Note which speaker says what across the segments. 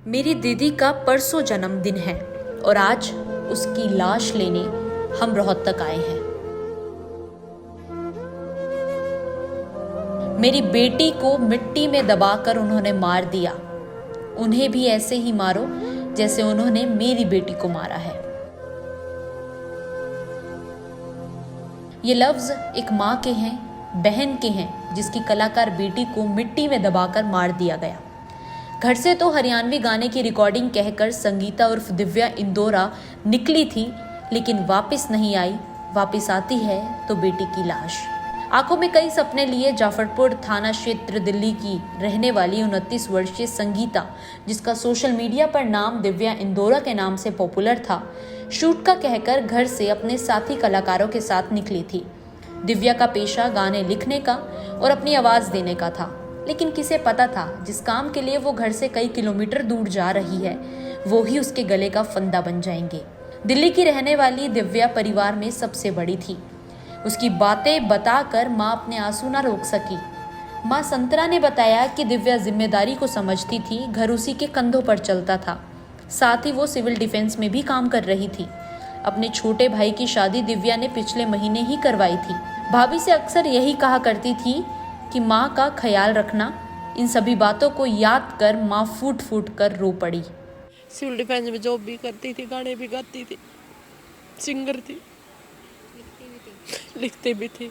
Speaker 1: मेरी दीदी का परसों जन्मदिन है और आज उसकी लाश लेने हम रोहतक आए हैं। मेरी बेटी को मिट्टी में दबाकर उन्होंने मार दिया। उन्हें भी ऐसे ही मारो जैसे उन्होंने मेरी बेटी को मारा है। ये लफ्ज एक माँ के हैं, बहन के हैं, जिसकी कलाकार बेटी को मिट्टी में दबाकर मार दिया गया। घर से तो हरियाणवी गाने की रिकॉर्डिंग कहकर संगीता उर्फ दिव्या इंदौरा निकली थी, लेकिन वापस नहीं आई। वापस आती है तो बेटी की लाश। आंखों में कई सपने लिए जाफरपुर थाना क्षेत्र दिल्ली की रहने वाली 29 वर्षीय संगीता, जिसका सोशल मीडिया पर नाम दिव्या इंदौरा के नाम से पॉपुलर था, शूट का कहकर घर से अपने साथी कलाकारों के साथ निकली थी। दिव्या का पेशा गाने लिखने का और अपनी आवाज देने का था, लेकिन किसे पता था जिस काम के लिए वो घर से कई किलोमीटर दूर जा रही है, वो ही उसके गले का फंदा बन जाएंगे। दिल्ली की रहने वाली दिव्या परिवार में सबसे बड़ी थी। उसकी बातें बताकर माँ अपने आंसू न रोक सकी। माँ संतरा ने बताया कि दिव्या जिम्मेदारी को समझती थी, घर उसी के कंधों पर चलता था। साथ ही वो सिविल डिफेंस में भी काम कर रही थी। अपने छोटे भाई की शादी दिव्या ने पिछले महीने ही करवाई थी। भाभी से अक्सर यही कहा करती थी कि माँ का ख्याल रखना। इन सभी बातों को याद कर माँ फूट फूट कर रो पड़ी।
Speaker 2: सिविल डिफेंस में जॉब भी करती थी, गाने भी गाती थी, सिंगर थी, लिखते भी थी।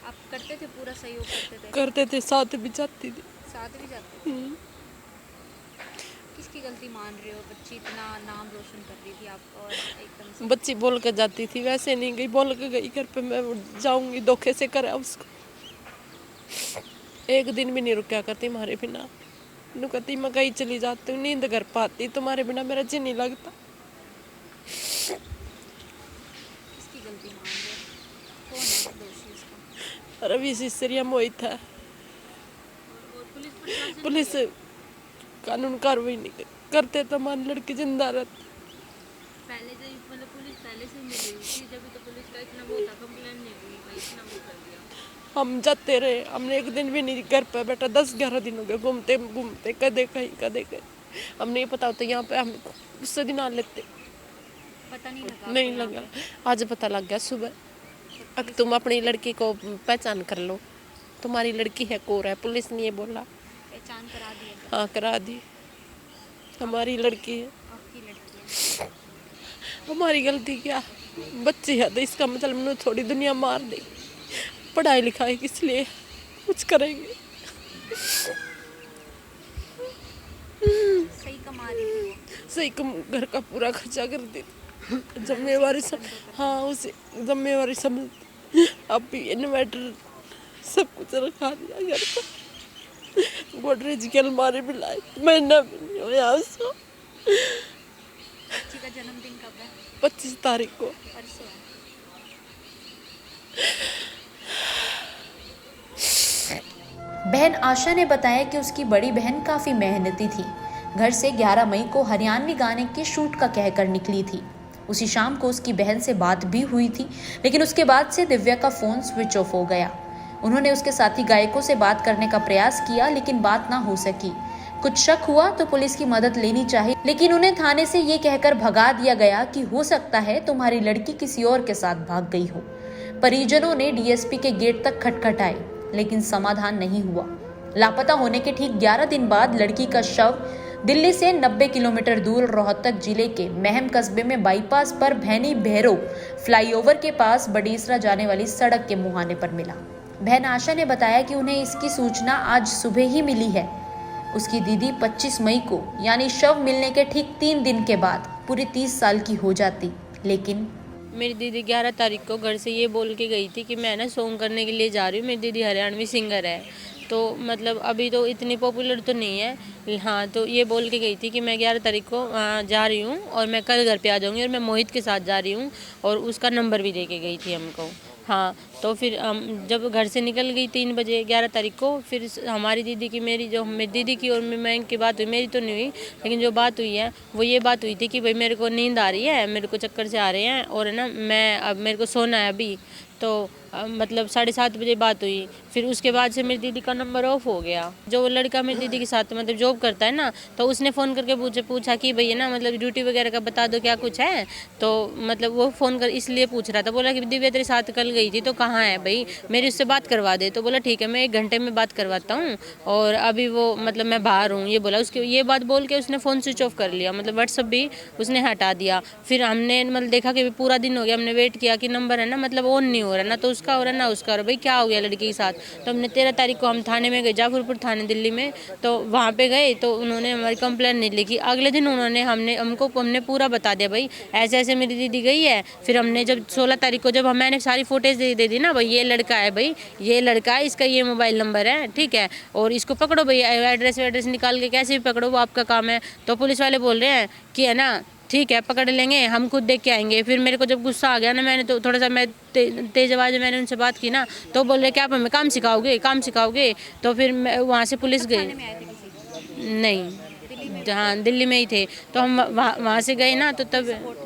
Speaker 3: आप करते थे, पूरा सहयोग
Speaker 2: करते थे, साथ भी जाती थी।
Speaker 3: साथ भी जाते थे। किसकी गलती मान रहे हो? बच्ची इतना नाम रोशन कर रही थी आप और एकदम से
Speaker 2: बच्ची बोल के जाती थी, वैसे नहीं गई, बोल के गई घर पे मैं जाऊंगी, धोखे से करा उसको। एक दिन भी नहीं रुका करती हमारे बिना। नु कहती मैं कहीं चली जाती हूँ, नींद घर पाती, तुम्हारे बिना मेरा जी नहीं लगता।
Speaker 3: किसकी गलती मान रहे हो? कौन है दोषी इसका?
Speaker 2: रवि सिसरिया मोहित है।
Speaker 3: और पुलिस प्रशासन
Speaker 2: पुलिस कानून कार्रवाई नहीं करते तो हमारी लड़की जिंदा रहती।
Speaker 3: पहले से मतलब पुलिस पहले से मिली हुई थी, जब तो पुलिस का इतना वो था, कंप्लेन नहीं हुई भाई, इतना वो कर दिया।
Speaker 2: हम जाते रहे, हमने एक दिन भी नहीं घर पे बैठा। 10-11 दिन हो गए घूमते घूमते, कदे कहीं कदे कहीं। हम नहीं पता होता यहाँ पे, हम उससे दिन आ लेते,
Speaker 3: पता नहीं लगा?
Speaker 2: नहीं लगा। आज पता लग गया सुबह। अब तुम अपनी लड़की को पहचान कर लो, तुम्हारी लड़की है, कौन है। पुलिस ने ये बोला।
Speaker 3: पहचान करा दी?
Speaker 2: हाँ करा दी, हमारी लड़की है।
Speaker 3: आपकी लड़की है?
Speaker 2: हमारी गलती क्या? बच्ची है तो इसका मतलब मैंने थोड़ी दुनिया मार दी। पढ़ाई लिखाई किस लिए कुछ करेंगे।
Speaker 3: सही कमा रही थी वो?
Speaker 2: सही घर का पूरा खर्चा कर दी, जिम्मेवारी हाँ उसे जिम्मेवारी समझ। अब भी इन्वर्टर सब कुछ रखा दिया घर पर। गोदरेज की अलमारी भी लाई, महीना भी नहीं होया उसको।
Speaker 3: बच्ची का जन्मदिन कब है?
Speaker 2: 25 तारीख को।
Speaker 3: परसों है।
Speaker 1: बहन आशा ने बताया कि उसकी बड़ी बहन काफी मेहनती थी। घर से 11 मई को हरियाणवी गाने के शूट का कहकर निकली थी। उसी शाम को उसकी बहन से बात भी हुई थी, लेकिन उसके बाद से दिव्या का फोन स्विच ऑफ हो गया। उन्होंने उसके साथी गायकों से बात करने का प्रयास किया, लेकिन बात ना हो सकी। कुछ शक हुआ तो पुलिस की मदद लेनी चाहिए, लेकिन उन्हें थाने से ये कहकर भगा दिया गया कि हो सकता है तुम्हारी लड़की किसी और के साथ भाग गई हो। परिजनों ने डीएसपी के गेट तक खटखटाए, लेकिन समाधान नहीं हुआ। लापता होने के ठीक 11 दिन बाद लड़की का शव दिल्ली से 90 किलोमीटर दूर रोहतक जिले के महम कस्बे में बाईपास पर भैनी भैरो फ्लाईओवर के पास बडीसरा जाने वाली सड़क के मुहाने पर मिला। बहन आशा ने बताया कि उन्हें इसकी सूचना आज सुबह ही मिली है। उसकी दीदी 25 मई को यानी शव मिलने के ठीक 3 दिन के बाद पूरी 30 साल की हो जाती, लेकिन
Speaker 4: मेरी दीदी 11 तारीख को घर से ये बोल के गई थी कि मैं ना सॉन्ग करने के लिए जा रही हूँ। मेरी दीदी हरियाणवी सिंगर है, तो मतलब अभी तो इतनी पॉपुलर तो नहीं है। हाँ, तो ये बोल के गई थी कि मैं 11 तारीख को जा रही हूँ और मैं कल घर पे आ जाऊँगी और मैं मोहित के साथ जा रही हूँ, और उसका नंबर भी दे के गई थी हमको। हाँ, तो फिर जब घर से निकल गई 3 बजे 11 तारीख को, फिर हमारी दीदी की मेरी दीदी की और मैं की बात हुई। मेरी तो नहीं हुई, लेकिन जो बात हुई है वो ये बात हुई थी कि भाई मेरे को नींद आ रही है, मेरे को चक्कर से आ रहे हैं और है ना, मैं अब मेरे को सोना है अभी। तो मतलब 7:30 बजे बात हुई। फिर उसके बाद से मेरी दीदी का नंबर ऑफ हो गया। जो वो लड़का मेरी दीदी के साथ मतलब जॉब करता है ना, तो उसने फ़ोन करके पूछा कि भैया ना मतलब ड्यूटी वगैरह का बता दो क्या कुछ है। तो मतलब वो फ़ोन कर इसलिए पूछ रहा था, बोला कि दिव्या तेरे साथ कल गई थी तो कहाँ है भाई, मेरी उससे बात करवा दे। तो बोला ठीक है मैं 1 घंटे में बात करवाता हूँ और अभी वो मतलब मैं बाहर हूँ, ये बोला। उसके ये बात बोल के उसने फ़ोन स्विच ऑफ कर लिया, मतलब व्हाट्सअप भी उसने हटा दिया। फिर हमने मतलब देखा कि पूरा दिन हो गया, हमने वेट किया कि नंबर है ना मतलब ऑन नहीं हो रहा, ना तो उसका हो रहा ना उसका हो रहा, भाई क्या हो गया लड़की के साथ। तो हमने 13 तारीख को हम थाने में गए, जाफरपुर थाने दिल्ली में। तो वहाँ पे गए तो उन्होंने हमारी कंप्लेंट नहीं लिखी। अगले दिन उन्होंने हमने पूरा बता दिया भाई ऐसे ऐसे मेरी दीदी गई है। फिर हमने जब 16 तारीख को जब मैंने सारी फोटेज दे दी ना, भाई ये लड़का है, भाई ये लड़का है, इसका ये मोबाइल नंबर है, ठीक है, और इसको पकड़ो भाई, एड्रेस निकाल के कैसे भी पकड़ो, वो आपका काम है। तो पुलिस वाले बोल रहे हैं कि है ना ठीक है पकड़ लेंगे, हम खुद देख के आएंगे। फिर मेरे को जब गुस्सा आ गया ना, मैंने तो थोड़ा सा मैं तेज आवाज़ में मैंने उनसे बात की ना, तो बोल रहे क्या आप हमें काम सिखाओगे। तो फिर मैं वहाँ से पुलिस गई नहीं, हाँ दिल्ली में ही थे। तो हम वहाँ से गए ना, तो तब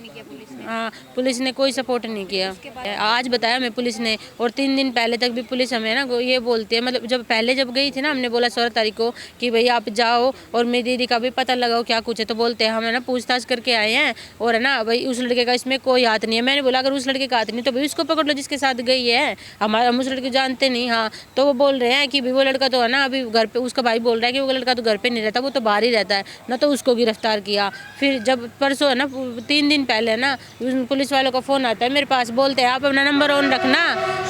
Speaker 4: हाँ पुलिस ने कोई सपोर्ट नहीं किया। आज बताया मैं पुलिस ने, और 3 दिन पहले तक भी पुलिस हमें ना ये बोलती है, मतलब जब गई थी ना, हमने बोला 16 तारीख को कि भैया आप जाओ और मेरी दीदी का भी पता लगाओ क्या कुछ है। तो बोलते हैं हम है ना पूछताछ करके आए हैं और है ना भाई उस लड़के का इसमें कोई हाथ नहीं है। मैंने बोला अगर उस लड़के का हाथ नहीं तो भाई उसको पकड़ लो जिसके साथ गई है, हम उस लड़के को जानते नहीं। हाँ तो वो बोल रहे हैं कि भाई वो लड़का तो है ना अभी घर पे, उसका भाई बोल रहा है कि वो लड़का तो घर पे नहीं रहता, वो तो बाहर ही रहता है ना, तो उसको गिरफ्तार किया। फिर जब परसों है ना 3 दिन पहले ना पुलिस वालों का फ़ोन आता है मेरे पास, बोलते हैं आप अपना नंबर ऑन रखना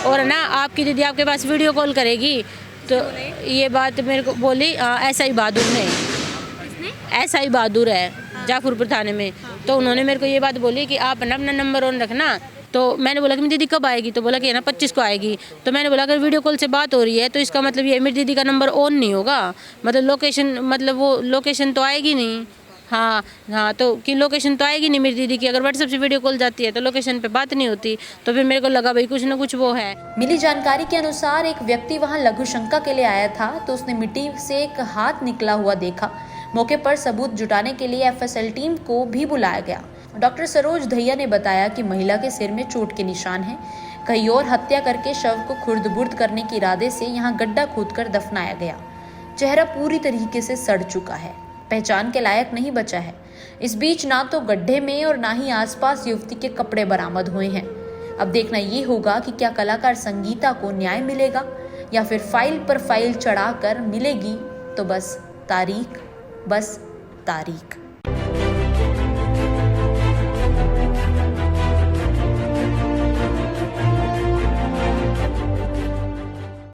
Speaker 4: और ना आपकी दीदी आपके पास वीडियो कॉल करेगी। तो ये बात मेरे को बोली SI बहादुर ने, SI बहादुर है जाफरपुर थाने में। तो उन्होंने मेरे को ये बात बोली कि आप ना अपना नंबर ऑन रखना। तो मैंने बोला कि मेरी दीदी कब आएगी, तो बोला कि ना 25 को आएगी। तो मैंने बोला अगर वीडियो कॉल से बात हो रही है तो इसका मतलब ये मेरी दीदी का नंबर ऑन नहीं होगा, मतलब लोकेशन, मतलब वो लोकेशन तो आएगी नहीं। हाँ तो कि लोकेशन तो आएगी नहीं मेरी दीदी की, अगर व्हाट्सएप से वीडियो कॉल जाती है तो लोकेशन पे बात नहीं होती। तो फिर मेरे को लगा भाई कुछ ना कुछ वो है।
Speaker 1: मिली जानकारी के अनुसार एक व्यक्ति वहां लघु शंका के लिए आया था, तो उसने मिट्टी से एक हाथ निकला हुआ देखा। मौके पर सबूत जुटाने के लिए FSL टीम को भी बुलाया गया। डॉक्टर सरोज दहिया ने बताया कि महिला के सिर में चोट के निशान हैं। कहीं और हत्या करके शव को खुर्द-बुर्द करने के इरादे से यहाँ गड्ढा खोदकर दफनाया गया। चेहरा पूरी तरीके से सड़ चुका है, पहचान के लायक नहीं बचा है। इस बीच ना तो गड्ढे में और ना ही आसपास युवती के कपड़े बरामद हुए हैं। अब देखना ये होगा कि क्या कलाकार संगीता को न्याय मिलेगा या फिर फाइल पर फाइल चढ़ाकर मिलेगी तो बस तारीख।